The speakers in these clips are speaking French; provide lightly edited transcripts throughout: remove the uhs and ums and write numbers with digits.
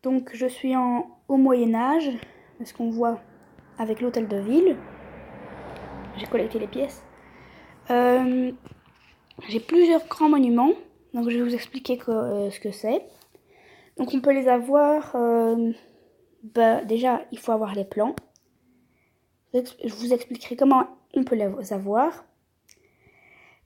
Donc je suis au Moyen-Âge, ce qu'on voit avec l'hôtel de ville. J'ai collecté les pièces. J'ai plusieurs grands monuments, donc je vais vous expliquer ce que c'est. Donc on peut les avoir, déjà il faut avoir les plans. Je vous expliquerai comment on peut les avoir.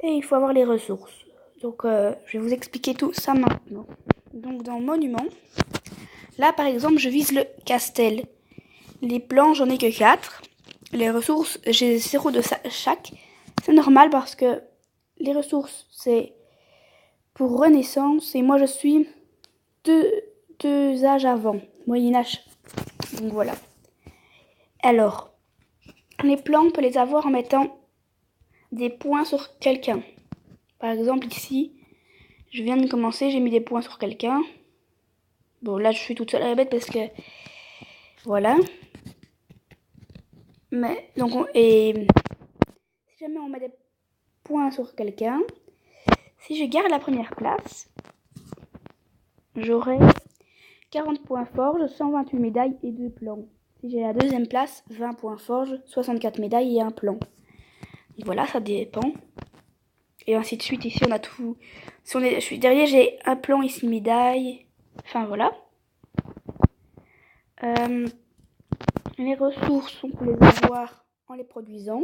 Et il faut avoir les ressources. Donc je vais vous expliquer tout ça maintenant. Donc dans monument, là par exemple je vise le Castel. Les plans j'en ai que 4. Les ressources j'ai 0 de chaque. C'est normal parce que les ressources c'est pour Renaissance et moi je suis deux âges avant, Moyen-Âge. Donc voilà. Alors, les plans on peut les avoir en mettant des points sur quelqu'un. Par exemple ici, je viens de commencer, j'ai mis des points sur quelqu'un. Bon là je suis toute seule à la bête parce que voilà. Mais donc et si jamais on met des points sur quelqu'un, si je garde la première place, j'aurai 40 points forge, 128 médailles et 2 plans. Si j'ai la deuxième place, 20 points forge, 64 médailles et 1 plan. Voilà, ça dépend. Et ainsi de suite, ici on a tout. Si je suis derrière, j'ai un plan ici, médaille. Enfin voilà. Les ressources, on peut les avoir en les produisant.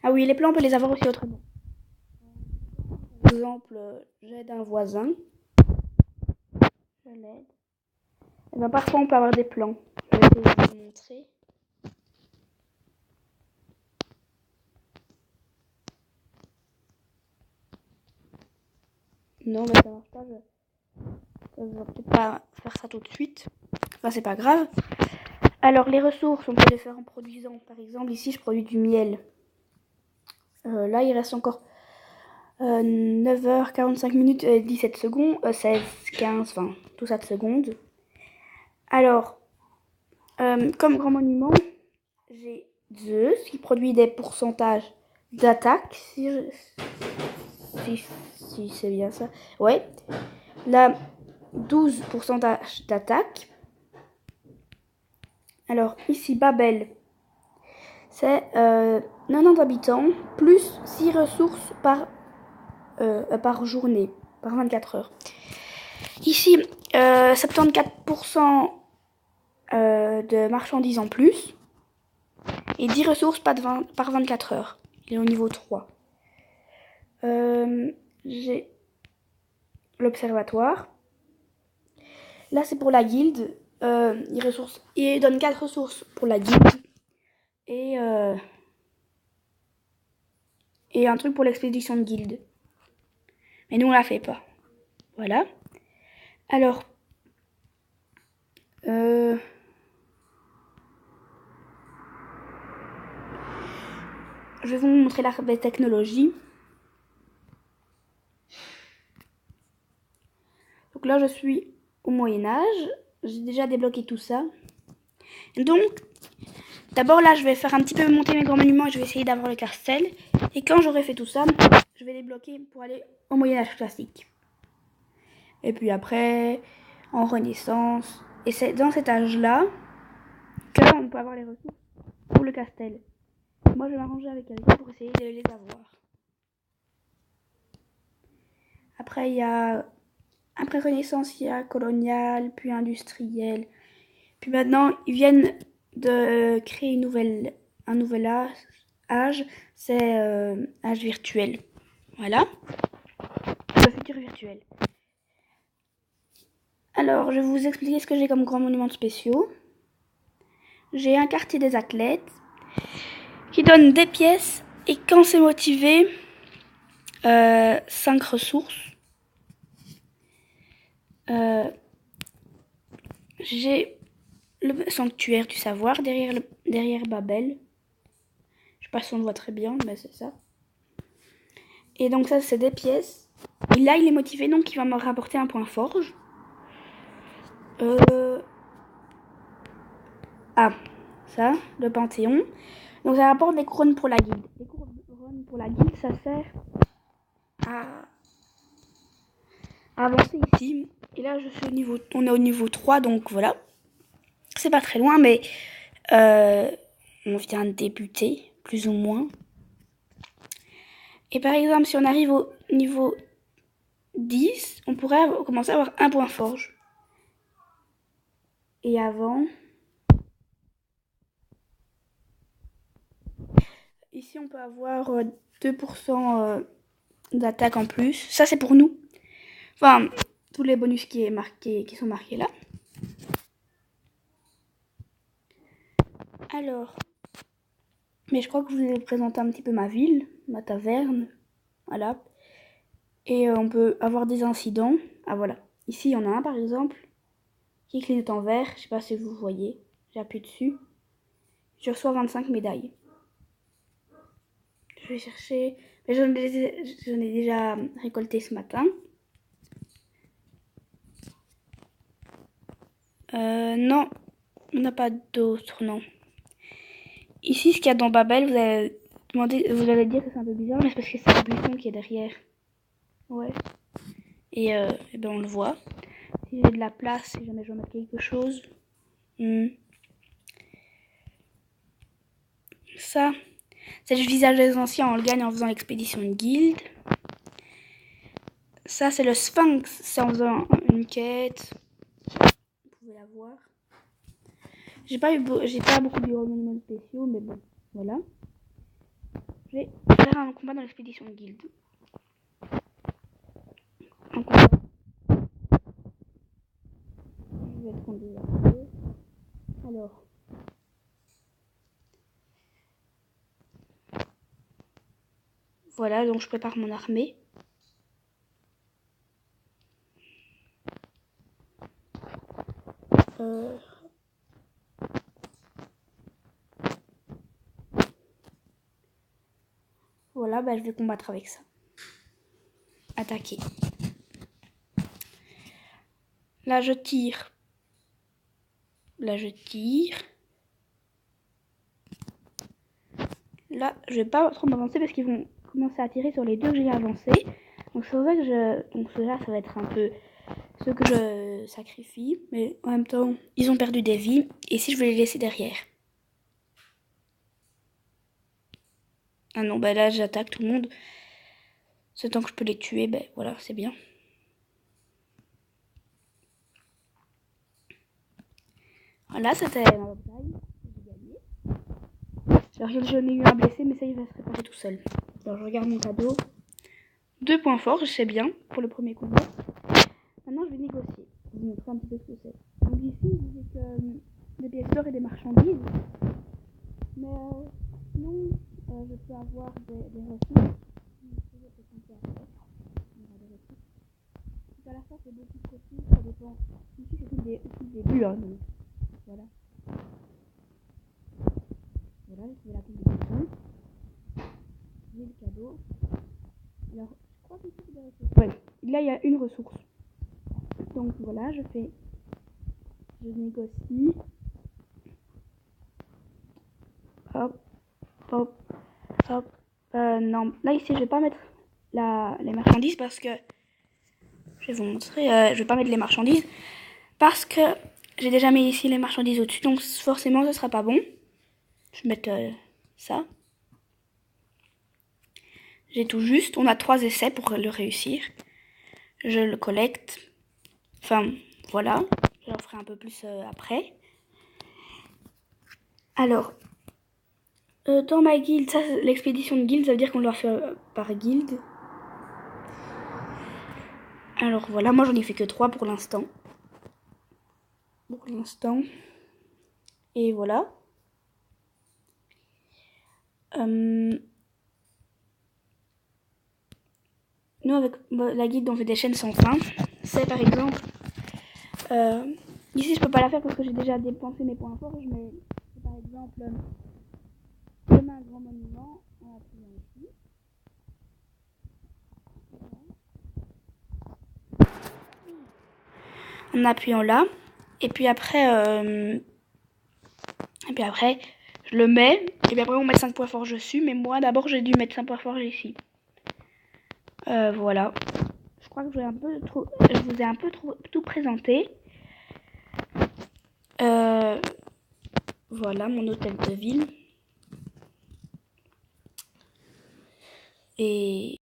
Ah oui, les plans, on peut les avoir aussi autrement. Par exemple, j'aide un voisin. Je l'aide. Et ben, parfois, on peut avoir des plans. Je vais essayer de vous montrer. Non, mais ça marche pas. Je vais peut-être pas faire ça tout de suite. Enfin, c'est pas grave. Alors, les ressources, on peut les faire en produisant. Par exemple, ici, je produis du miel. Là, il reste encore 9h45 minutes 17 secondes, 16, 15, 20, tout ça de secondes. Alors, comme grand monument, j'ai Zeus qui produit des pourcentages d'attaque, si c'est bien ça. Ouais. Là, 12% d'attaque. Alors, ici, Babel, c'est 90 habitants, plus 6 ressources par journée, par 24 heures. Ici, 74% de marchandises en plus et 10 ressources par 24 heures. Il est au niveau 3. J'ai l'observatoire. Là, c'est pour la guilde. Il donne 4 ressources pour la guilde et un truc pour l'expédition de guilde. Mais nous, on la fait pas. Voilà. Alors, je vais vous montrer la technologie. Donc là, je suis au Moyen-Âge. J'ai déjà débloqué tout ça. Donc, d'abord là, je vais faire un petit peu monter mes grands monuments et je vais essayer d'avoir le Castel. Et quand j'aurai fait tout ça, je vais débloquer pour aller au Moyen-Âge classique. Et puis après, en Renaissance. Et c'est dans cet âge-là qu'on peut avoir les ressources pour le Castel. Moi, je vais m'arranger avec quelqu'un pour essayer de les avoir. Après, il y a... Après Renaissance, il y a colonial, puis industriel. Puis maintenant, ils viennent de créer un nouvel âge. C'est âge virtuel. Voilà. Le futur virtuel. Alors, je vais vous expliquer ce que j'ai comme grands monuments spéciaux. J'ai un quartier des athlètes qui donne des pièces et quand c'est motivé, 5 ressources. J'ai le sanctuaire du savoir derrière Babel. Je sais pas si on le voit très bien, mais c'est ça. Et donc ça, c'est des pièces. Et là, il est motivé, donc il va me rapporter un point forge. Ça, le Panthéon. Donc ça rapporte des couronnes pour la guilde. Les couronnes pour la guilde, ça sert à avancer ici. Et là, on est au niveau 3, donc voilà. C'est pas très loin, mais on vient de débuter, plus ou moins. Et par exemple, si on arrive au niveau 10, on pourrait commencer à avoir un point forge. Et avant, ici on peut avoir 2% d'attaque en plus. Ça c'est pour nous. Enfin, tous les bonus qui sont marqués là. Alors, mais je crois que je vous ai présenté un petit peu ma ville, ma taverne. Voilà. Et on peut avoir des incidents. Ah voilà. Ici, il y en a un par exemple qui clignote en vert. Je sais pas si vous voyez. J'appuie dessus. Je reçois 25 médailles. Je vais chercher. Mais j'en ai déjà récolté ce matin. Non, on n'a pas d'autres, non. Ici, ce qu'il y a dans Babel, vous allez dire que c'est un peu bizarre, mais c'est parce que c'est un buisson qui est derrière. Ouais. Et ben on le voit. Si j'ai de la place, si jamais je veux mettre quelque chose. Ça, c'est le visage des anciens, on le gagne en faisant l'expédition de guilde. Ça, c'est le sphinx, c'est en faisant une quête. Vous pouvez la voir. J'ai pas beaucoup de monuments spéciaux, mais bon, voilà. Je vais faire un combat dans l'expédition de guilde. Un combat. Je vais prendre des archers. Alors. Voilà, donc je prépare mon armée. Voilà, bah, je vais combattre avec ça. Attaquer. Là, je tire. Là, je tire. Là, je vais pas trop m'avancer parce qu'ils vont commencer à tirer sur les deux que j'ai avancés. Donc c'est vrai que donc cela, ça va être un peu ce que je sacrifie. Mais en même temps, ils ont perdu des vies. Et si je vais les laisser derrière. Ah non, bah là, j'attaque tout le monde. C'est tant que je peux les tuer, ben voilà, c'est bien. Voilà, c'était ma bataille. J'ai gagné. Alors, j'en ai eu un blessé, mais ça, il va se réparer tout seul. Alors, je regarde mon cadeau. 2 points forts, je sais bien, pour le premier combat. Maintenant, je vais négocier. Je vous montrer un petit peu ce que c'est. Donc ici, je disais que des pièces d'or et des marchandises. Mais sinon, je peux avoir des ressources. Tout à la fois, c'est beaucoup de ressources, ça dépend. Ici, c'est tout des début, hein, donc voilà. Voilà, je vais la pile de maison. J'ai le cadeau. Alors, je crois que c'est des ressources. Ouais, là, il y a une ressource. Donc voilà, je négocie. Hop, hop, hop. Non, là ici, je vais pas mettre les marchandises parce que je vais vous montrer. Je vais pas mettre les marchandises parce que j'ai déjà mis ici les marchandises au-dessus, donc forcément, ce sera pas bon. Je vais mettre ça. J'ai tout juste. On a 3 essais pour le réussir. Je le collecte. Enfin, voilà. J'en ferai un peu plus après. Alors, dans ma guilde, ça, l'expédition de guilde, ça veut dire qu'on doit faire par guilde. Alors voilà, moi j'en ai fait que 3 pour l'instant. Et voilà. Nous, avec la guilde, on fait des chaînes sans fin. C'est par exemple... ici, je peux pas la faire parce que j'ai déjà dépensé mes points forts. Mais c'est par exemple... demain, un grand monument. En appuyant ici. En appuyant là. Et puis après... je le mets. Et puis après, on met 5 points forts dessus. Mais moi, d'abord, j'ai dû mettre 5 points forts ici. Voilà. crois que je vous ai un peu tout présenté. Voilà mon hôtel de ville. Et